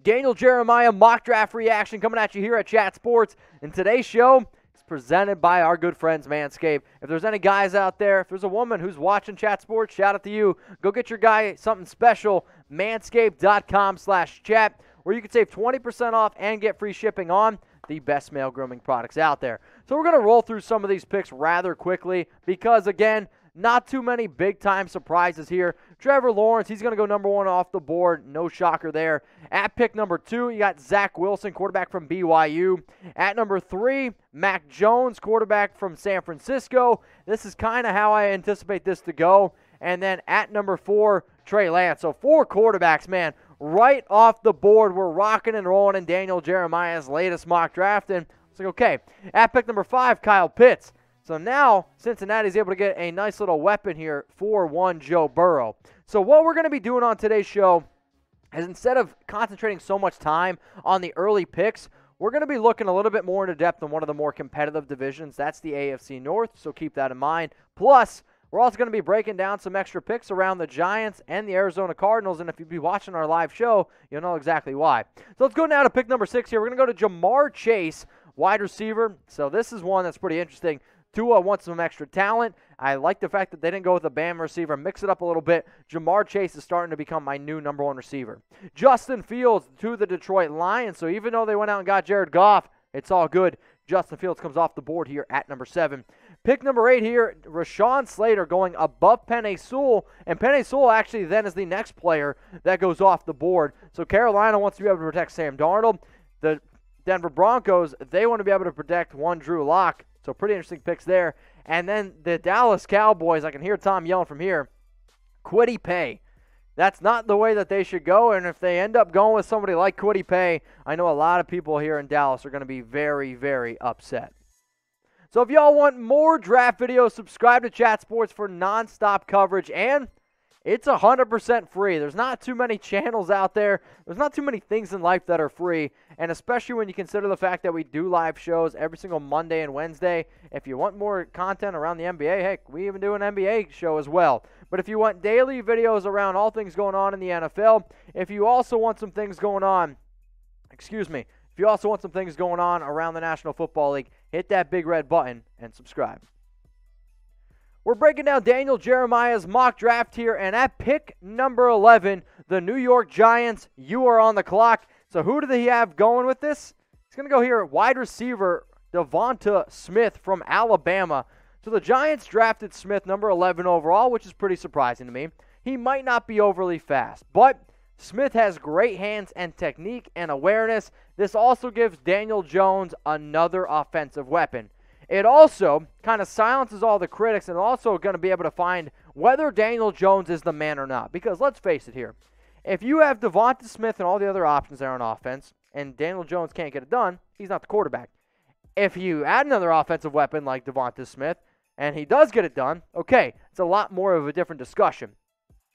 Daniel Jeremiah mock draft reaction coming at you here at Chat Sports. And today's show is presented by our good friends Manscaped. If there's any guys out there, if there's a woman who's watching Chat Sports, shout out to you. Go get your guy something special, manscaped.com/chat, where you can save 20% off and get free shipping on the best male grooming products out there. So we're going to roll through some of these picks rather quickly because, again, not too many big-time surprises here. Trevor Lawrence, he's going to go number 1 off the board. No shocker there. At pick number 2, you got Zach Wilson, quarterback from BYU. At number 3, Mac Jones, quarterback from San Francisco. This is kind of how I anticipate this to go. And then at number 4, Trey Lance. So 4 quarterbacks, man, right off the board. We're rocking and rolling in Daniel Jeremiah's latest mock draft. And it's like, okay. At pick number 5, Kyle Pitts. So now Cincinnati's able to get a nice little weapon here for one Joe Burrow. So what we're going to be doing on today's show is, instead of concentrating so much time on the early picks, we're going to be looking a little bit more into depth in one of the more competitive divisions. That's the AFC North, so keep that in mind. Plus, we're also going to be breaking down some extra picks around the Giants and the Arizona Cardinals, and if you've been watching our live show, you'll know exactly why. So let's go now to pick number 6 here. We're going to go to Jamar Chase, wide receiver. So this is one that's pretty interesting. Tua wants some extra talent. I like the fact that they didn't go with a BAMA receiver. Mix it up a little bit. Jamar Chase is starting to become my new number 1 receiver. Justin Fields to the Detroit Lions. So even though they went out and got Jared Goff, it's all good. Justin Fields comes off the board here at number 7. Pick number 8 here, Rashawn Slater going above Penei Sewell. And Penei Sewell actually then is the next player that goes off the board. So Carolina wants to be able to protect Sam Darnold. The Denver Broncos, they want to be able to protect one Drew Lock. So pretty interesting picks there. And then the Dallas Cowboys, I can hear Tom yelling from here, Kwity Paye. That's not the way that they should go. And if they end up going with somebody like Kwity Paye, I know a lot of people here in Dallas are going to be very, very upset. So if y'all want more draft videos, subscribe to Chat Sports for nonstop coverage. And it's 100% free. There's not too many channels out there. There's not too many things in life that are free. And especially when you consider the fact that we do live shows every single Monday and Wednesday. If you want more content around the NBA, heck, we even do an NBA show as well. But if you want daily videos around all things going on in the NFL, if you also want some things going on, if you also want some things going on around the National Football League, hit that big red button and subscribe. We're breaking down Daniel Jeremiah's mock draft here, and at pick number 11, the New York Giants, you are on the clock. So who do they have going with this? He's going to go here, wide receiver Devonta Smith from Alabama. So the Giants drafted Smith number 11 overall, which is pretty surprising to me. He might not be overly fast, but Smith has great hands and technique and awareness. This also gives Daniel Jones another offensive weapon. It also kind of silences all the critics and also going to be able to find whether Daniel Jones is the man or not. Because let's face it here, if you have Devonta Smith and all the other options there on offense and Daniel Jones can't get it done, he's not the quarterback. If you add another offensive weapon like Devonta Smith and he does get it done, okay, it's a lot more of a different discussion.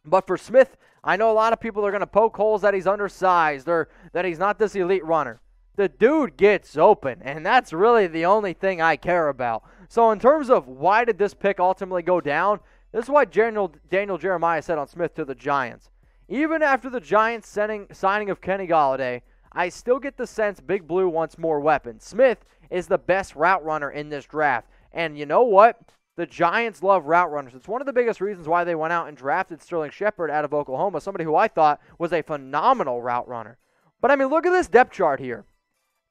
But for Smith, I know a lot of people are going to poke holes that he's undersized or that he's not this elite runner. The dude gets open, and that's really the only thing I care about. So in terms of why did this pick ultimately go down, this is why Daniel Jeremiah said on Smith to the Giants. Even after the Giants signing of Kenny Golladay, I still get the sense Big Blue wants more weapons. Smith is the best route runner in this draft. And you know what? The Giants love route runners. It's one of the biggest reasons why they went out and drafted Sterling Shepard out of Oklahoma, somebody who I thought was a phenomenal route runner. But I mean, look at this depth chart here.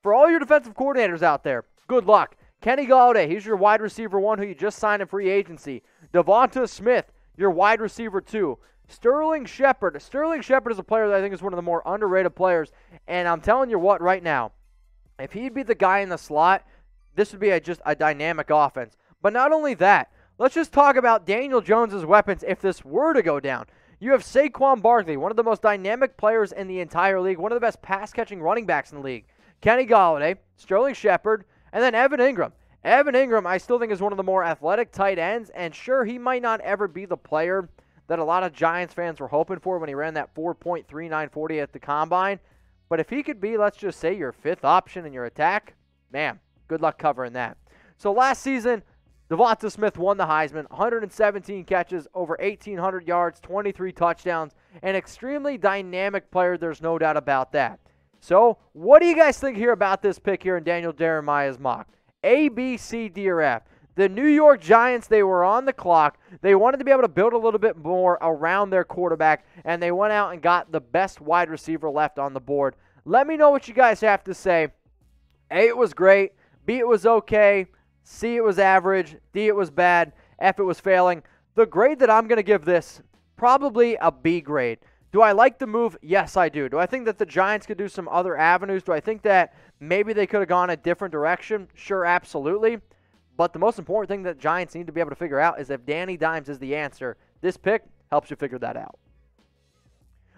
For all your defensive coordinators out there, good luck. Kenny Golladay, he's your wide receiver 1 who you just signed in free agency. Devonta Smith, your wide receiver 2. Sterling Shepard. Sterling Shepard is a player that I think is one of the more underrated players. And I'm telling you what right now, if he'd be the guy in the slot, this would be just a dynamic offense. But not only that, let's just talk about Daniel Jones' weapons if this were to go down. You have Saquon Barkley, one of the most dynamic players in the entire league, one of the best pass-catching running backs in the league. Kenny Golladay, Sterling Shepard, and then Evan Ingram. Evan Ingram, I still think, is one of the more athletic tight ends, and sure, he might not ever be the player that a lot of Giants fans were hoping for when he ran that 4.3940 at the Combine, but if he could be, let's just say, your 5th option in your attack, man, good luck covering that. So last season, Devonta Smith won the Heisman, 117 catches, over 1,800 yards, 23 touchdowns, an extremely dynamic player, there's no doubt about that. So, what do you guys think here about this pick here in Daniel Jeremiah's mock? A, B, C, D, or F? The New York Giants, they were on the clock. They wanted to be able to build a little bit more around their quarterback, and they went out and got the best wide receiver left on the board. Let me know what you guys have to say. A, it was great. B, it was okay. C, it was average. D, it was bad. F, it was failing. The grade that I'm going to give this, probably a B grade. Do I like the move? Yes, I do. Do I think that the Giants could do some other avenues? Do I think that maybe they could have gone a different direction? Sure, absolutely. But the most important thing that Giants need to be able to figure out is if Danny Dimes is the answer. This pick helps you figure that out.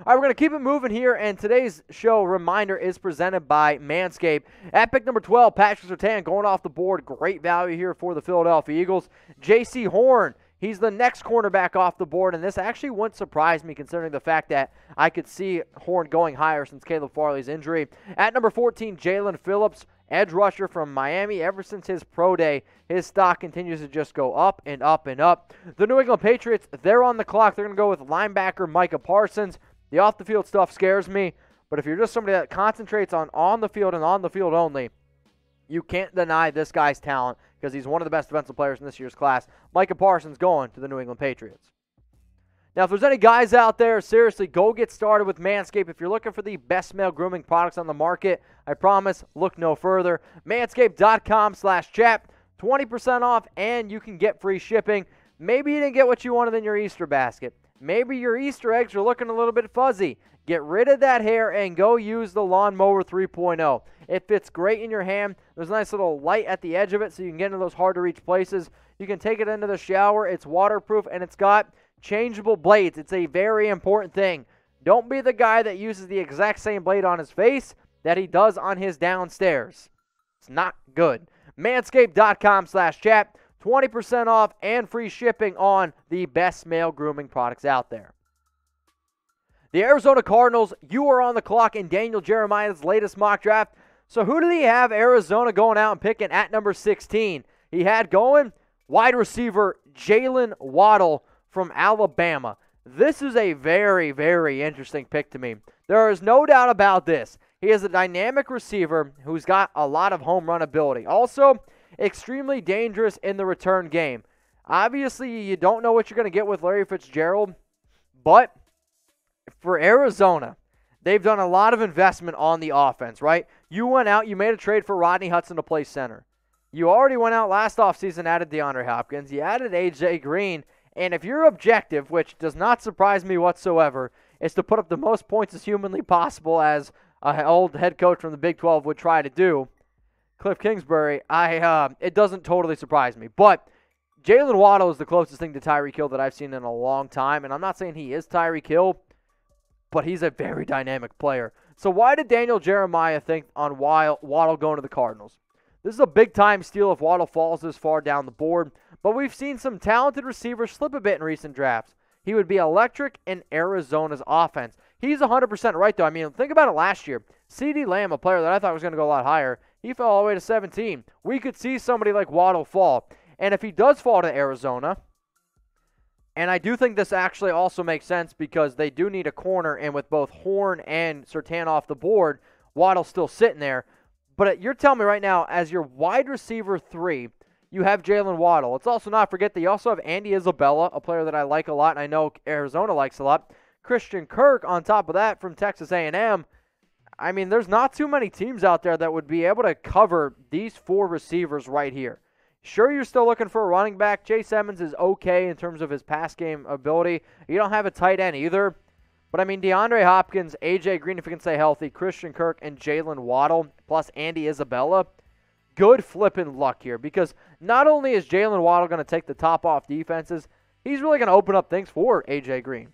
All right, we're going to keep it moving here, and today's show reminder is presented by Manscaped. At pick number 12, Patrick Surtain going off the board. Great value here for the Philadelphia Eagles. J.C. Horn, he's the next cornerback off the board, and this actually wouldn't surprise me considering the fact that I could see Horn going higher since Caleb Farley's injury. At number 14, Jalen Phillips, edge rusher from Miami. Ever since his pro day, his stock continues to just go up and up and up. The New England Patriots, they're on the clock. They're going to go with linebacker Micah Parsons. The off-the-field stuff scares me, but if you're just somebody that concentrates on the field and on the field only, you can't deny this guy's talent because he's one of the best defensive players in this year's class. Micah Parsons going to the New England Patriots. Now, if there's any guys out there, seriously, go get started with Manscaped. If you're looking for the best male grooming products on the market, I promise, look no further. Manscaped.com/chat, 20% off, and you can get free shipping. Maybe you didn't get what you wanted in your Easter basket. Maybe your Easter eggs are looking a little bit fuzzy. Get rid of that hair and go use the Lawnmower 3.0. It fits great in your hand. There's a nice little light at the edge of it so you can get into those hard-to-reach places. You can take it into the shower. It's waterproof, and it's got changeable blades. It's a very important thing. Don't be the guy that uses the exact same blade on his face that he does on his downstairs. It's not good. Manscaped.com/chat. 20% off and free shipping on the best male grooming products out there. The Arizona Cardinals, you are on the clock in Daniel Jeremiah's latest mock draft. So who did he have Arizona going out and picking at number 16? He had going wide receiver Jalen Waddle from Alabama. This is a very, very interesting pick to me. There is no doubt about this. He is a dynamic receiver who's got a lot of home run ability. Also, extremely dangerous in the return game. Obviously, you don't know what you're going to get with Larry Fitzgerald, but for Arizona, they've done a lot of investment on the offense, right? You went out, you made a trade for Rodney Hudson to play center. You already went out last offseason, added DeAndre Hopkins, you added A.J. Green, and if your objective, which does not surprise me whatsoever, is to put up the most points as humanly possible as an old head coach from the Big 12 would try to do, Cliff Kingsbury, it doesn't totally surprise me. But Jalen Waddle is the closest thing to Tyreek Hill that I've seen in a long time. And I'm not saying he is Tyreek Hill, but he's a very dynamic player. So why did Daniel Jeremiah think on Waddle going to the Cardinals? This is a big-time steal if Waddle falls this far down the board. But we've seen some talented receivers slip a bit in recent drafts. He would be electric in Arizona's offense. He's 100% right, though. I mean, think about it last year. CeeDee Lamb, a player that I thought was going to go a lot higher, he fell all the way to 17. We could see somebody like Waddle fall. And if he does fall to Arizona, and I do think this actually also makes sense because they do need a corner, and with both Horn and Surtain off the board, Waddle's still sitting there. But you're telling me right now, as your wide receiver 3, you have Jalen Waddle. Let's also not forget that you also have Andy Isabella, a player that I like a lot, and I know Arizona likes a lot. Christian Kirk on top of that from Texas A&M. I mean, there's not too many teams out there that would be able to cover these 4 receivers right here. Sure, you're still looking for a running back. Chase Edmonds is okay in terms of his pass game ability. You don't have a tight end either. But, I mean, DeAndre Hopkins, A.J. Green, if he can stay healthy, Christian Kirk, and Jalen Waddle, plus Andy Isabella. Good flipping luck here because not only is Jalen Waddle going to take the top off defenses, he's really going to open up things for A.J. Green.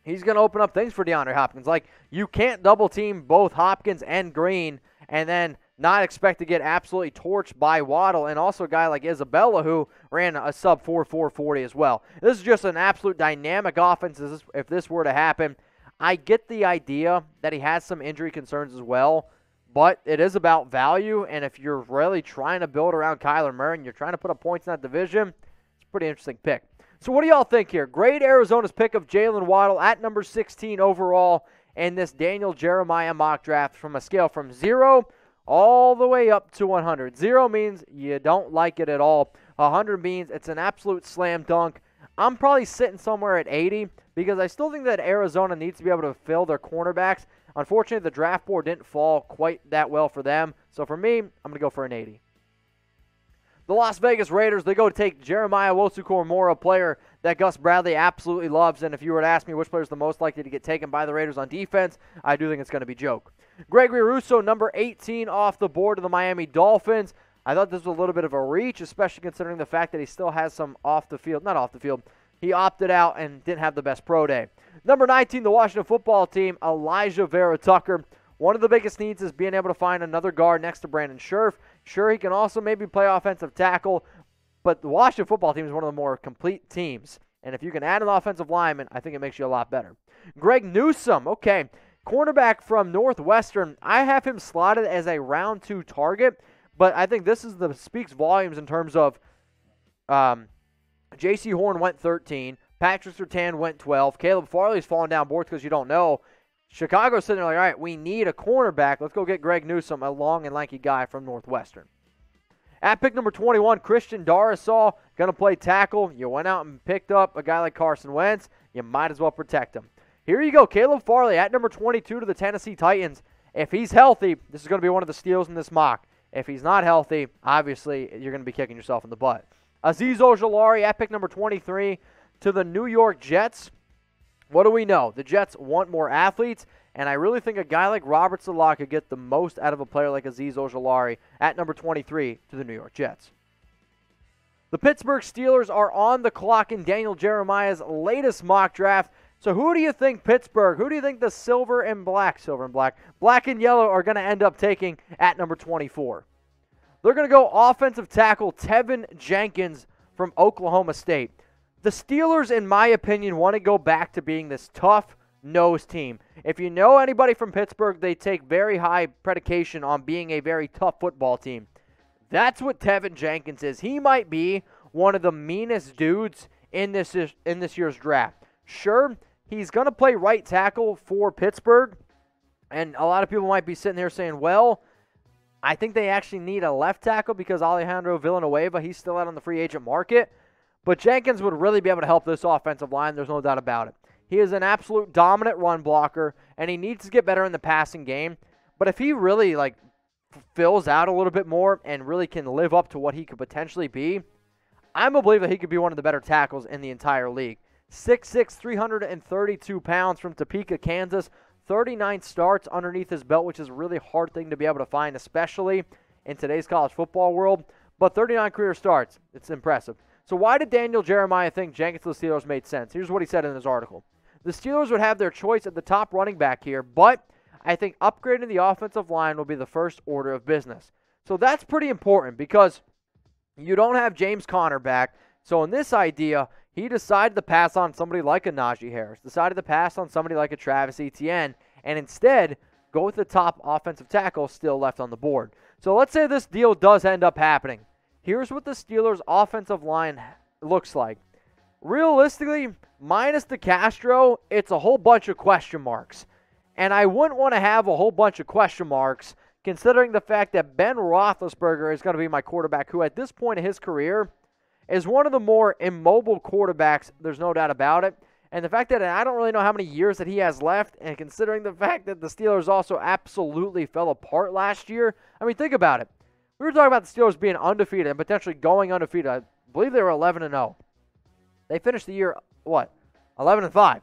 He's going to open up things for DeAndre Hopkins. Like, you can't double-team both Hopkins and Green and then not expect to get absolutely torched by Waddle, and also a guy like Isabella who ran a sub-4 440 as well. This is just an absolute dynamic offense if this were to happen. I get the idea that he has some injury concerns as well, but it is about value, and if you're really trying to build around Kyler Murray and you're trying to put up points in that division, it's a pretty interesting pick. So what do y'all think here? Grade Arizona's pick of Jalen Waddle at number 16 overall in this Daniel Jeremiah mock draft from a scale from 0 all the way up to 100. 0 means you don't like it at all. 100 means it's an absolute slam dunk. I'm probably sitting somewhere at 80 because I still think that Arizona needs to be able to fill their cornerbacks. Unfortunately, the draft board didn't fall quite that well for them. So for me, I'm going to go for an 80. The Las Vegas Raiders, they go to take Jeremiah Owusu-Koramoah, a player that Gus Bradley absolutely loves. And if you were to ask me which player is the most likely to get taken by the Raiders on defense, I do think it's going to be Joke. Gregory Rousseau, number 18 off the board of the Miami Dolphins. I thought this was a little bit of a reach, especially considering the fact that he still has some not off the field. He opted out and didn't have the best pro day. Number 19, the Washington football team, Elijah Vera-Tucker. One of the biggest needs is being able to find another guard next to Brandon Scherf. Sure, he can also maybe play offensive tackle, but the Washington football team is one of the more complete teams. And if you can add an offensive lineman, I think it makes you a lot better. Greg Newsome, okay, cornerback from Northwestern. I have him slotted as a round 2 target, but I think this is speaks volumes in terms of J.C. Horn went 13, Patrick Surtain went 12, Caleb Farley's fallen down boards because you don't know. Chicago's sitting there like, all right, we need a cornerback. Let's go get Greg Newsome, a long and lanky guy from Northwestern. At pick number 21, Christian Darrisaw, going to play tackle. You went out and picked up a guy like Carson Wentz. You might as well protect him. Here you go, Caleb Farley at number 22 to the Tennessee Titans. If he's healthy, this is going to be one of the steals in this mock. If he's not healthy, obviously, you're going to be kicking yourself in the butt. Azeez Ojulari at pick number 23 to the New York Jets. What do we know? The Jets want more athletes, and I really think a guy like Robert Salah could get the most out of a player like Azeez Ojulari at number 23 to the New York Jets. The Pittsburgh Steelers are on the clock in Daniel Jeremiah's latest mock draft. So who do you think Pittsburgh, who do you think the black and yellow are going to end up taking at number 24? They're going to go offensive tackle Tevin Jenkins from Oklahoma State. The Steelers, in my opinion, want to go back to being this tough-nosed team. If you know anybody from Pittsburgh, they take very high predication on being a very tough football team. That's what Tevin Jenkins is. He might be one of the meanest dudes in this year's draft. Sure, he's going to play right tackle for Pittsburgh, and a lot of people might be sitting there saying, well, I think they actually need a left tackle because Alejandro Villanueva, he's still out on the free agent market. But Jenkins would really be able to help this offensive line. There's no doubt about it. He is an absolute dominant run blocker, and he needs to get better in the passing game. But if he really fills out a little bit more and really can live up to what he could potentially be, I'm going to believe that he could be one of the better tackles in the entire league. 6'6", 332 pounds from Topeka, Kansas. 39 starts underneath his belt, which is a really hard thing to be able to find, especially in today's college football world. But 39 career starts, it's impressive. So why did Daniel Jeremiah think Jenkins to the Steelers made sense? Here's what he said in his article. The Steelers would have their choice at the top running back here, but I think upgrading the offensive line will be the first order of business. So that's pretty important because you don't have James Conner back. So in this idea, he decided to pass on somebody like a Najee Harris, decided to pass on somebody like a Travis Etienne, and instead go with the top offensive tackle still left on the board. So let's say this deal does end up happening. Here's what the Steelers' offensive line looks like. Realistically, minus DeCastro, it's a whole bunch of question marks. And I wouldn't want to have a whole bunch of question marks considering the fact that Ben Roethlisberger is going to be my quarterback who at this point in his career is one of the more immobile quarterbacks, there's no doubt about it. And the fact that I don't really know how many years that he has left, and considering the fact that the Steelers also absolutely fell apart last year, I mean, think about it. We were talking about the Steelers being undefeated and potentially going undefeated. I believe they were 11-0. They finished the year, 11-5.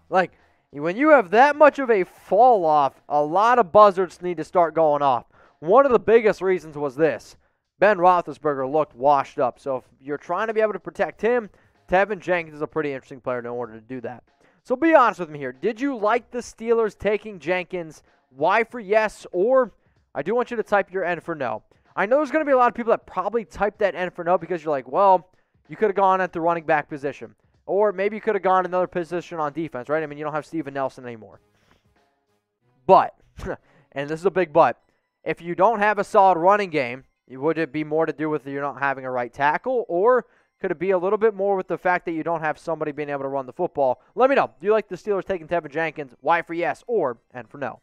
When you have that much of a fall off, a lot of buzzards need to start going off. One of the biggest reasons was this. Ben Roethlisberger looked washed up. So if you're trying to be able to protect him, Tevin Jenkins is a pretty interesting player in order to do that. So be honest with me here. Did you like the Steelers taking Jenkins? Why for yes? Or I do want you to type your N for no. I know there's going to be a lot of people that probably type that N for no because you're like, well, you could have gone at the running back position. Or maybe you could have gone another position on defense, right? I mean, you don't have Steven Nelson anymore. But, and this is a big but, if you don't have a solid running game, would it be more to do with you not having a right tackle? Or Could it be a little bit more with the fact that you don't have somebody being able to run the football? Let me know. Do you like the Steelers taking Tevin Jenkins? Y for yes or N for no.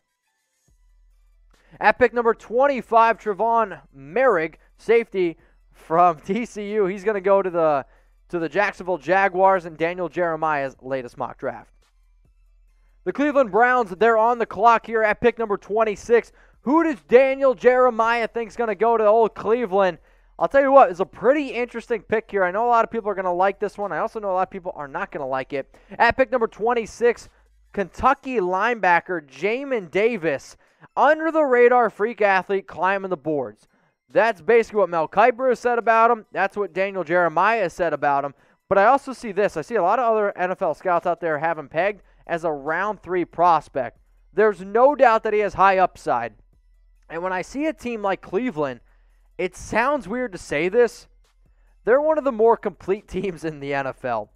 At pick number 25, Trevon Merrick, safety from TCU. He's going to go to the Jacksonville Jaguars in Daniel Jeremiah's latest mock draft. The Cleveland Browns, they're on the clock here at pick number 26. Who does Daniel Jeremiah think is going to go to old Cleveland? I'll tell you what, it's a pretty interesting pick here. I know a lot of people are going to like this one. I also know a lot of people are not going to like it. At pick number 26, Kentucky linebacker JAMIN Davis, under-the-radar freak athlete climbing the boards. That's basically what Mel Kiper has said about him. That's what Daniel Jeremiah has said about him. But I also see this. I see a lot of other NFL scouts out there have him pegged as a round 3 prospect. There's no doubt that he has high upside. And when I see a team like Cleveland, it sounds weird to say this, they're one of the more complete teams in the NFL.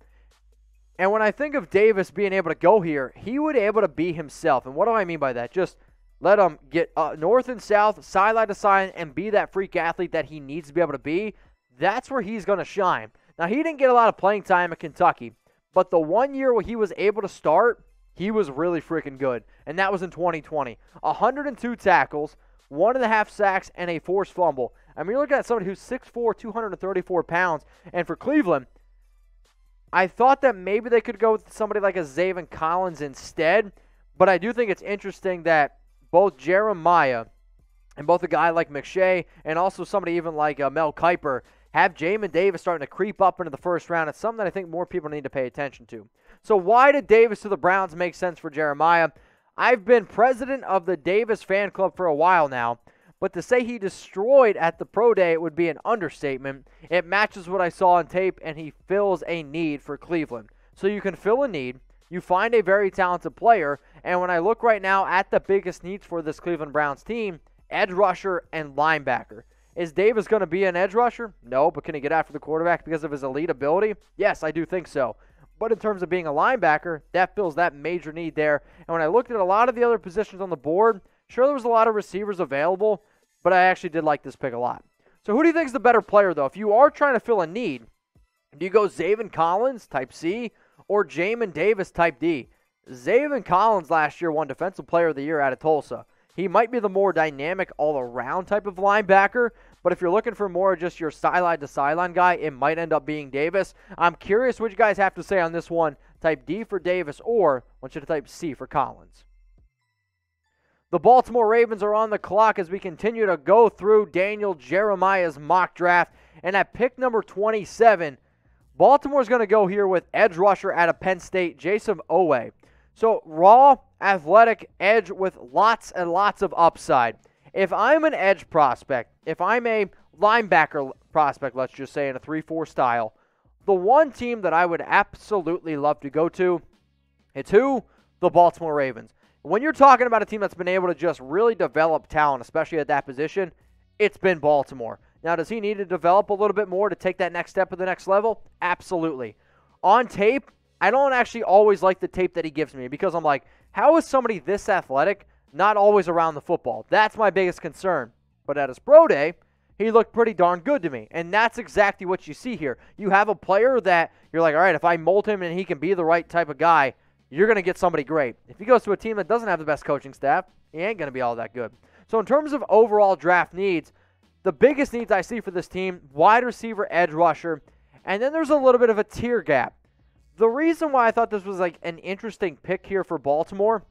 And when I think of Davis being able to go here, he would be able to be himself. And what do I mean by that? Just let him get north and south, sideline to side, and be that freak athlete that he needs to be able to be. That's where he's going to shine. Now, he didn't get a lot of playing time at Kentucky, but the 1 year where he was able to start, he was really freaking good. And that was in 2020. 102 tackles, 1.5 sacks, and a forced fumble. I mean, you're looking at somebody who's 6'4", 234 pounds. And for Cleveland, I thought that maybe they could go with somebody like a Zaven Collins instead. But I do think it's interesting that both Jeremiah and both a guy like McShay and also somebody even like Mel Kiper have JAMIN Davis starting to creep up into the first round. It's something that I think more people need to pay attention to. So why did Davis to the Browns make sense for Jeremiah? I've been president of the Davis fan club for a while now, but to say he destroyed at the pro day, it would be an understatement. It matches what I saw on tape, and he fills a need for Cleveland. So you can fill a need, you find a very talented player, and when I look right now at the biggest needs for this Cleveland Browns team, edge rusher and linebacker. Is Davis going to be an edge rusher? No, but can he get after the quarterback because of his elite ability? Yes, I do think so. But in terms of being a linebacker, that fills that major need there. And when I looked at a lot of the other positions on the board, sure there was a lot of receivers available, but I actually did like this pick a lot. So who do you think is the better player, though? If you are trying to fill a need, do you go Zaven Collins, type C, or JAMIN Davis, type D? Zaven Collins last year won Defensive Player of the Year out of Tulsa. He might be the more dynamic all-around type of linebacker, but if you're looking for more just your sideline-to-sideline guy, it might end up being Davis. I'm curious what you guys have to say on this one. Type D for Davis, or I want you to type C for Collins. The Baltimore Ravens are on the clock as we continue to go through Daniel Jeremiah's mock draft. And at pick number 27, Baltimore's going to go here with edge rusher out of Penn State, Jason OWEH. So raw, athletic edge with lots and lots of upside. If I'm an edge prospect, if I'm a linebacker prospect, let's just say in a 3-4 style, the one team that I would absolutely love to go to, it's who? The Baltimore Ravens. When you're talking about a team that's been able to just really develop talent, especially at that position, it's been Baltimore. Now, does he need to develop a little bit more to take that next step at the next level? Absolutely. On tape, I don't actually always like the tape that he gives me because I'm like, how is somebody this athletic not always around the football? That's my biggest concern. But at his pro day, he looked pretty darn good to me. And that's exactly what you see here. You have a player that you're like, all right, if I mold him and he can be the right type of guy, you're going to get somebody great. If he goes to a team that doesn't have the best coaching staff, he ain't going to be all that good. So in terms of overall draft needs, the biggest needs I see for this team, wide receiver, edge rusher, and then there's a little bit of a tier gap. The reason why I thought this was like an interesting pick here for Baltimore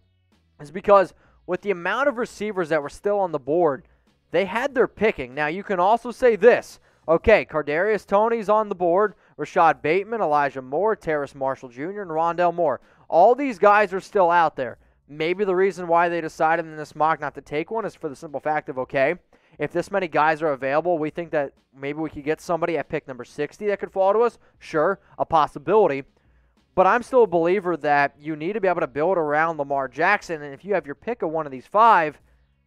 is because with the amount of receivers that were still on the board, they had their picking. Now, you can also say this. Okay, Kadarius Toney's on the board, Rashad Bateman, Elijah Moore, Terrace Marshall Jr., and Rondell Moore. All these guys are still out there. Maybe the reason why they decided in this mock not to take one is for the simple fact of, okay, if this many guys are available, we think that maybe we could get somebody at pick number 60 that could fall to us. Sure, a possibility. But I'm still a believer that you need to be able to build around Lamar Jackson, and if you have your pick of one of these 5,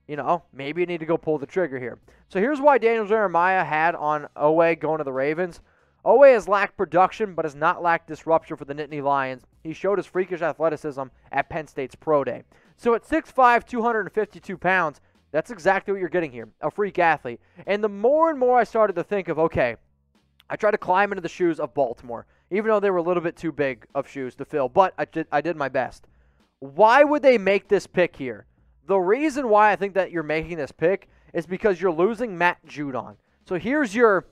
you know, maybe you need to go pull the trigger here. So here's why Daniel Jeremiah had on OWEH going to the Ravens. OWEH has lacked production, but has not lacked disruption for the Nittany Lions. He showed his freakish athleticism at Penn State's pro day. So at 6'5", 252 pounds, that's exactly what you're getting here, a freak athlete. And the more and more I started to think of, okay, I tried to climb into the shoes of Baltimore, even though they were a little bit too big of shoes to fill, but I did my best. Why would they make this pick here? The reason why I think that you're making this pick is because you're losing Matt Judon. So here's your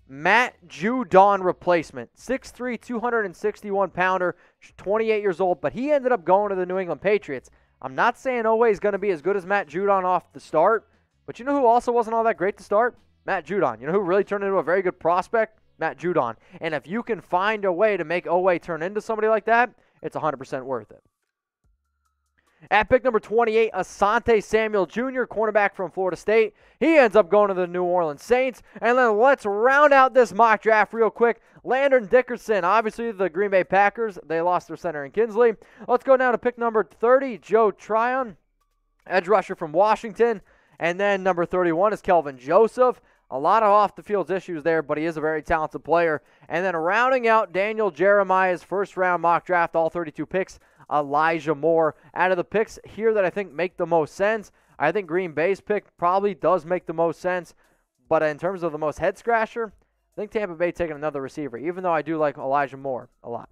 Matt Judon replacement. 6'3", 261-pounder, 28 years old, but he ended up going to the New England Patriots. I'm not saying OWEH is going to be as good as Matt Judon off the start, but you know who also wasn't all that great to start? Matt Judon. You know who really turned into a very good prospect? Matt Judon. And if you can find a way to make OWEH turn into somebody like that, it's 100% worth it. At pick number 28, Asante Samuel Jr., cornerback from Florida State. He ends up going to the New Orleans Saints. And then let's round out this mock draft real quick. Landon Dickerson, obviously the Green Bay Packers. They lost their center in Kinsley. Let's go down to pick number 30, Joe Tryon, edge rusher from Washington. And then number 31 is Kelvin Joseph. A lot of off-the-field issues there, but he is a very talented player. And then rounding out Daniel Jeremiah's first-round mock draft, all 32 picks, Elijah Moore. Out of the picks here that I think make the most sense, I think Green Bay's pick probably does make the most sense. But in terms of the most head-scratcher, I think Tampa Bay taking another receiver, even though I do like Elijah Moore a lot.